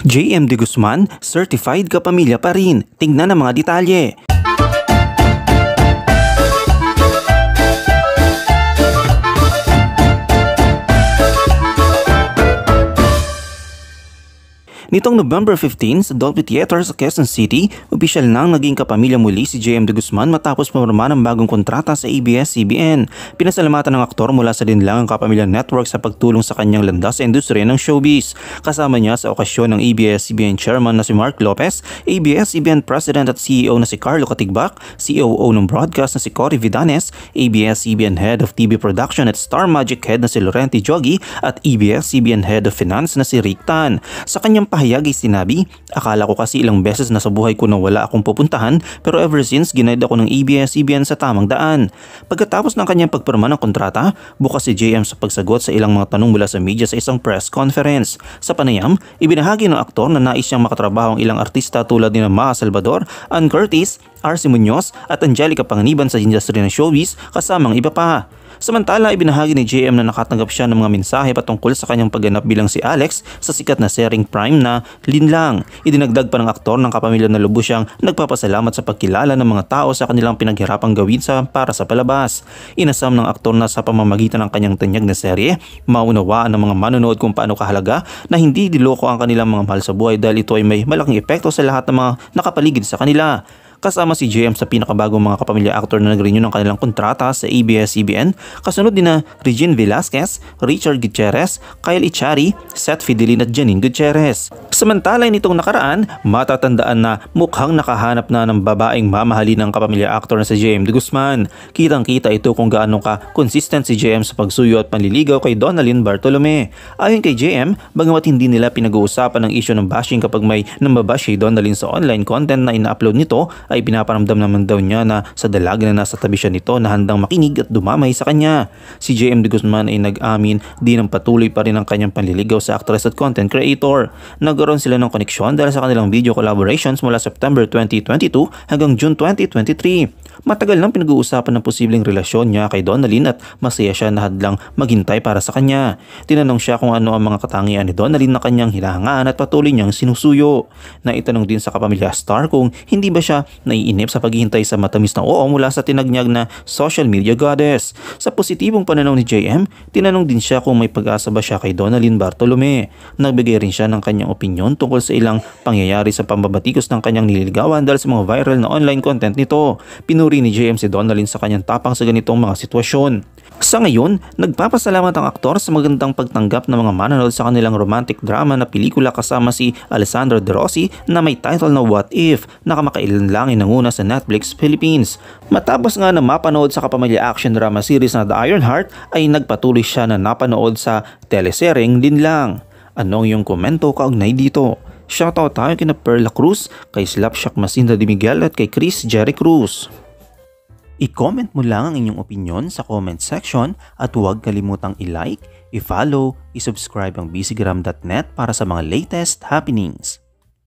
JM De Guzman, certified kapamilya pa rin. Tingnan ang mga detalye. Nitong November 15 sa Dolby Theater sa Quezon City, opisyal nang naging kapamilya muli si JM De Guzman matapos pumirma ng bagong kontrata sa ABS-CBN. Pinasalamatan ng aktor mula sa Linlangang Kapamilya Network sa pagtulong sa kanyang landas sa industriya ng showbiz. Kasama niya sa okasyon ng ABS-CBN Chairman na si Mark Lopez, ABS-CBN President at CEO na si Carlo Katigbak, COO ng broadcast na si Cory Vidanes, ABS-CBN Head of TV Production at Star Magic Head na si Laurenti Jogi at ABS-CBN Head of Finance na si Rick Tan. Sa kanyang pahayag ay sinabi, "Akala ko kasi ilang beses na sa buhay ko na wala akong pupuntahan pero ever since ginaid ako ng ABS-CBN sa tamang daan." Pagkatapos ng kanyang pagpirma ng kontrata, bukas si JM sa pagsagot sa ilang mga tanong mula sa media sa isang press conference. Sa panayam, ibinahagi ng aktor na nais siyang makatrabaho ang ilang artista tulad ni Maha Salvador, Ann Curtis, RC Munoz at Angelica Panganiban sa industry ng showbiz kasamang iba pa. Samantala, ibinahagi ni JM na nakatanggap siya ng mga mensahe patungkol sa kanyang pagganap bilang si Alex sa sikat na series Prime na Linlang. Idinagdag pa ng aktor ng kapamilya na lubos siyang nagpapasalamat sa pagkilala ng mga tao sa kanilang pinaghirapang gawin para sa palabas. Inasam ng aktor na sa pamamagitan ng kanyang tanyag na serye, maunawaan ng mga manonood kung paano kahalaga na hindi diloko ang kanilang mga mahal sa buhay dahil ito ay may malaking epekto sa lahat ng mga nakapaligid sa kanila. Kasama si JM sa pinakabagong mga kapamilya actor na nag-renew ng kanilang kontrata sa ABS-CBN, kasunod din na Regine Velasquez, Richard Gutierrez, Kyle Echari, Seth Fidelin at Janine Gutierrez. Samantala nitong nakaraan, matatandaan na mukhang nakahanap na ng babaeng mamahalin ng kapamilya actor na si JM De Guzman. Kitang-kita ito kung gaano ka consistent si JM sa pagsuyo at panliligaw kay Donalyn Bartolome. Ayon kay JM, bagamat hindi nila pinag-uusapan ang issue ng bashing kapag may nambabash si Donalyn sa online content na ina-upload nito, ay pinaparamdam naman daw niya na sa dalaga na nasa tabi siya nito na handang makinig at dumamay sa kanya. Si JM De Guzman ay nag-amin din ng patuloy pa rin ang kanyang panliligaw sa actress at content creator. Nagkaroon sila ng koneksyon dahil sa kanilang video collaborations mula September 2022 hanggang June 2023. Matagal nang pinag-uusapan ng posibleng relasyon niya kay Donalyn at masaya siya na hadlang maghintay para sa kanya. Tinanong siya kung ano ang mga katangian ni Donalyn na kanyang hilahangaan at patuloy niyang sinusuyo. Naitanong din sa kapamilya star kung hindi ba siya naiinip sa paghihintay sa matamis na oo mula sa tinagnyag na social media goddess. Sa positibong pananaw ni JM, tinanong din siya kung may pag-asa ba siya kay Donalyn Bartolome. Nagbigay rin siya ng kanyang opinyon tungkol sa ilang pangyayari sa pambabatikos ng kanyang nililigawan dahil sa mga viral na online content nito. Pinuri ni JM si Donalyn sa kanyang tapang sa ganitong mga sitwasyon. Sa ngayon, nagpapasalamat ang aktor sa magandang pagtanggap ng mga manonood sa kanilang romantic drama na pelikula kasama si Alessandro De Rossi na may title na What If, na kamakailan lang inanguna sa Netflix Philippines. Matapos nga na mapanood sa kapamilya action drama series na The Ironheart, ay nagpatuloy siya na napanood sa teleseryeng Linlang. Anong iyong komento kaugnay dito? Shoutout tayo kina Perla Cruz, kay Slapshock Masinda de Miguel at kay Chris Jerry Cruz. I-comment mo lang ang inyong opinion sa comment section at huwag kalimutang i-like, i-follow, i-subscribe ang bcgram.net para sa mga latest happenings.